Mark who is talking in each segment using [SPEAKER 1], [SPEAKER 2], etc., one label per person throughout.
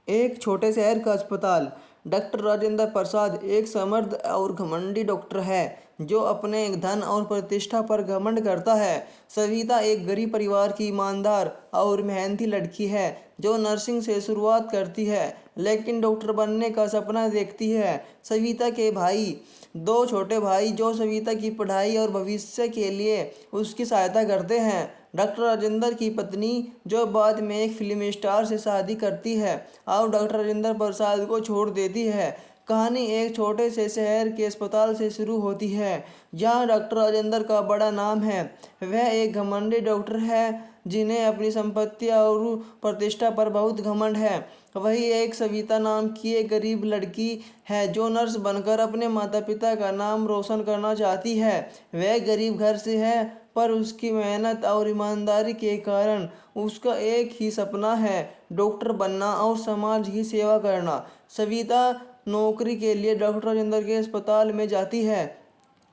[SPEAKER 1] एक छोटे शहर का अस्पताल। डॉक्टर राजेंद्र प्रसाद एक समर्थ और घमंडी डॉक्टर है जो अपने धन और प्रतिष्ठा पर घमंड करता है। सविता एक गरीब परिवार की ईमानदार और मेहनती लड़की है जो नर्सिंग से शुरुआत करती है लेकिन डॉक्टर बनने का सपना देखती है। सविता के भाई, दो छोटे भाई जो सविता की पढ़ाई और भविष्य के लिए उसकी सहायता करते हैं। डॉक्टर राजेंद्र की पत्नी जो बाद में एक फिल्म स्टार से शादी करती है और डॉक्टर राजेंद्र प्रसाद को छोड़ देती है। कहानी एक छोटे से शहर के अस्पताल से शुरू होती है जहां डॉक्टर राजेंद्र का बड़ा नाम है। वह एक घमंडी डॉक्टर है जिन्हें अपनी संपत्ति और प्रतिष्ठा पर बहुत घमंड है। वही एक सविता नाम की एक गरीब लड़की है जो नर्स बनकर अपने माता पिता का नाम रोशन करना चाहती है। वह गरीब घर से है पर उसकी मेहनत और ईमानदारी के कारण उसका एक ही सपना है, डॉक्टर बनना और समाज की सेवा करना। सविता नौकरी के लिए डॉक्टर राजेंद्र के अस्पताल में जाती है।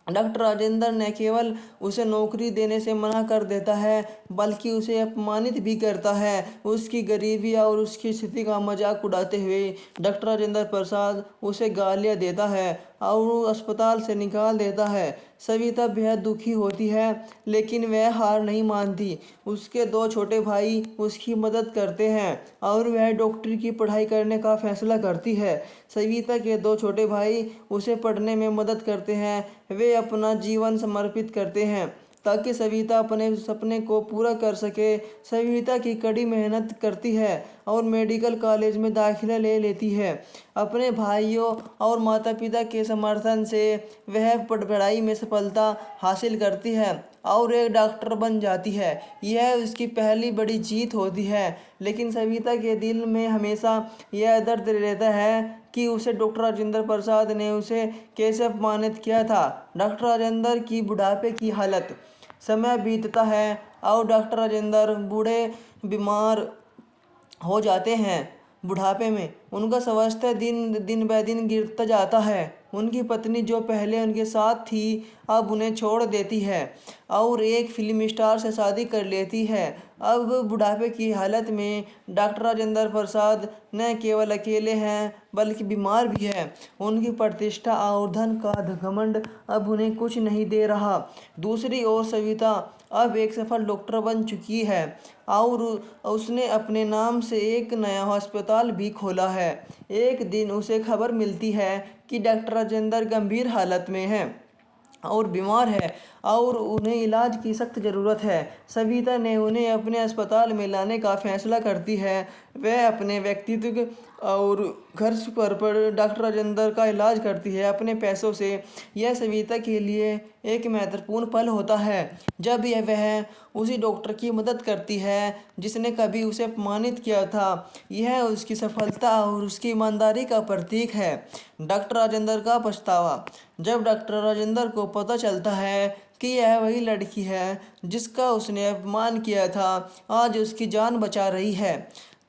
[SPEAKER 1] डॉक्टर राजेंद्र न केवल उसे नौकरी देने से मना कर देता है बल्कि उसे अपमानित भी करता है। उसकी गरीबी और उसकी स्थिति का मजाक उड़ाते हुए डॉक्टर राजेंद्र प्रसाद उसे गालियां देता है और अस्पताल से निकाल देता है। सविता बेहद दुखी होती है लेकिन वह हार नहीं मानती। उसके दो छोटे भाई उसकी मदद करते हैं और वह डॉक्टरी की पढ़ाई करने का फैसला करती है। सविता के दो छोटे भाई उसे पढ़ने में मदद करते हैं। वे अपना जीवन समर्पित करते हैं ताकि सविता अपने सपने को पूरा कर सके। सविता की कड़ी मेहनत करती है और मेडिकल कॉलेज में दाखिला ले लेती है। अपने भाइयों और माता पिता के समर्थन से वह पढ़ाई में सफलता हासिल करती है और एक डॉक्टर बन जाती है। यह उसकी पहली बड़ी जीत होती है लेकिन सविता के दिल में हमेशा यह दर्द रहता है कि उसे डॉक्टर राजेंद्र प्रसाद ने उसे कैसे अपमानित किया था। डॉक्टर राजेंद्र की बुढ़ापे की हालत। समय बीतता है और डॉक्टर राजेंद्र बूढ़े बीमार हो जाते हैं। बुढ़ापे में उनका स्वास्थ्य दिन दिन ब दिन गिरता जाता है। उनकी पत्नी जो पहले उनके साथ थी अब उन्हें छोड़ देती है और एक फिल्म स्टार से शादी कर लेती है। अब बुढ़ापे की हालत में डॉक्टर राजेंद्र प्रसाद न केवल अकेले हैं बल्कि बीमार भी हैं। उनकी प्रतिष्ठा और धन का घमंड अब उन्हें कुछ नहीं दे रहा। दूसरी ओर सविता अब एक सफल डॉक्टर बन चुकी है और उसने अपने नाम से एक नया अस्पताल भी खोला है। एक दिन उसे खबर मिलती है कि डॉक्टर राजेंद्र गंभीर हालत में है और बीमार है और उन्हें इलाज की सख्त ज़रूरत है। सविता ने उन्हें अपने अस्पताल में लाने का फैसला करती है। वह अपने व्यक्तित्व और खर्च पर डॉक्टर राजेंद्र का इलाज करती है अपने पैसों से। यह सविता के लिए एक महत्वपूर्ण पल होता है जब यह वह उसी डॉक्टर की मदद करती है जिसने कभी उसे अपमानित किया था। यह उसकी सफलता और उसकी ईमानदारी का प्रतीक है। डॉक्टर राजेंद्र का पछतावा। जब डॉक्टर राजेंद्र को पता चलता है कि यह वही लड़की है जिसका उसने अपमान किया था आज उसकी जान बचा रही है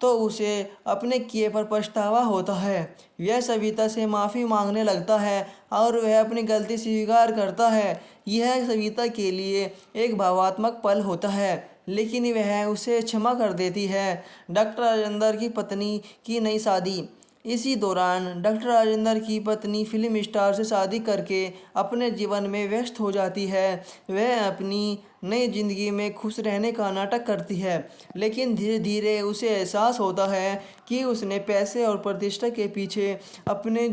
[SPEAKER 1] तो उसे अपने किए पर पछतावा होता है। वह सविता से माफ़ी मांगने लगता है और वह अपनी गलती स्वीकार करता है। यह सविता के लिए एक भावनात्मक पल होता है लेकिन वह उसे क्षमा कर देती है। डॉक्टर राजेंद्र की पत्नी की नई शादी। इसी दौरान डॉक्टर राजेंद्र की पत्नी फिल्म स्टार से शादी करके अपने जीवन में व्यस्त हो जाती है। वह अपनी नई जिंदगी में खुश रहने का नाटक करती है लेकिन धीरे धीरे उसे एहसास होता है कि उसने पैसे और प्रतिष्ठा के पीछे अपने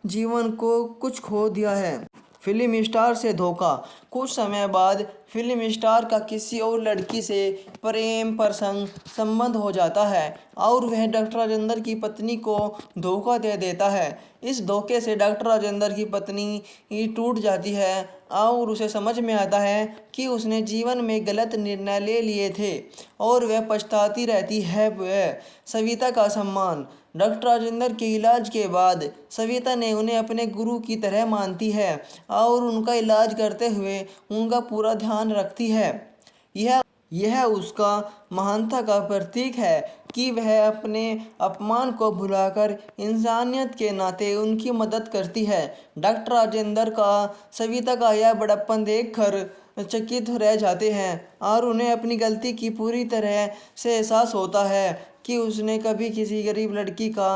[SPEAKER 1] जीवन को कुछ खो दिया है। फिल्म स्टार से धोखा। कुछ समय बाद फिल्म स्टार का किसी और लड़की से प्रेम प्रसंग संबंध हो जाता है और वह डॉक्टर राजेंद्र की पत्नी को धोखा दे देता है। इस धोखे से डॉक्टर राजेंद्र की पत्नी टूट जाती है और उसे समझ में आता है कि उसने जीवन में गलत निर्णय ले लिए थे और वह पछताती रहती है। वह सविता का सम्मान। डॉक्टर राजेंद्र के इलाज के बाद सविता ने उन्हें अपने गुरु की तरह मानती है और उनका इलाज करते हुए उनका पूरा ध्यान रखती है। यह उसका महानता का प्रतीक है कि वह अपने अपमान को भुलाकर इंसानियत के नाते उनकी मदद करती है। डॉक्टर राजेंद्र का सविता का यह बड़प्पन देखकर चकित रह जाते हैं और उन्हें अपनी गलती की पूरी तरह से एहसास होता है कि उसने कभी किसी गरीब लड़की का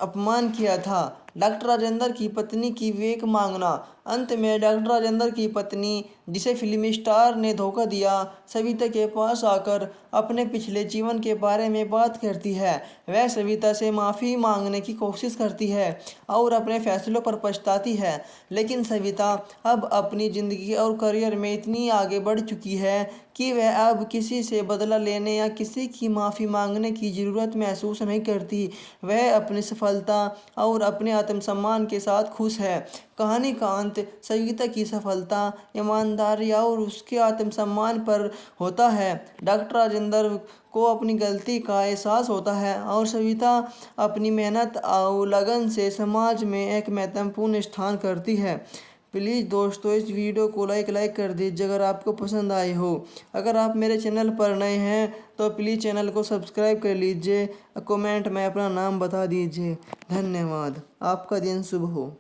[SPEAKER 1] अपमान किया था। डॉक्टर राजेंद्र की पत्नी की विवेक मांगना। अंत में डॉक्टर राजेंद्र की पत्नी, जिसे फिल्मी स्टार ने धोखा दिया, सविता के पास आकर अपने पिछले जीवन के बारे में बात करती है। वह सविता से माफ़ी मांगने की कोशिश करती है और अपने फैसलों पर पछताती है, लेकिन सविता अब अपनी ज़िंदगी और करियर में इतनी आगे बढ़ चुकी है कि वह अब किसी से बदला लेने या किसी की माफ़ी मांगने की ज़रूरत महसूस नहीं करती। वह अपनी सफलता और अपने आत्मसम्मान के साथ खुश है। कहानी का अंत सविता की सफलता, ईमानदारी और उसके आत्मसम्मान पर होता है। डॉक्टर राजेंद्र को अपनी गलती का एहसास होता है और सविता अपनी मेहनत और लगन से समाज में एक महत्वपूर्ण स्थान करती है। प्लीज़ दोस्तों, इस वीडियो को लाइक कर दीजिए अगर आपको पसंद आई हो। अगर आप मेरे चैनल पर नए हैं तो प्लीज़ चैनल को सब्सक्राइब कर लीजिए। कमेंट में अपना नाम बता दीजिए। धन्यवाद। आपका दिन शुभ हो।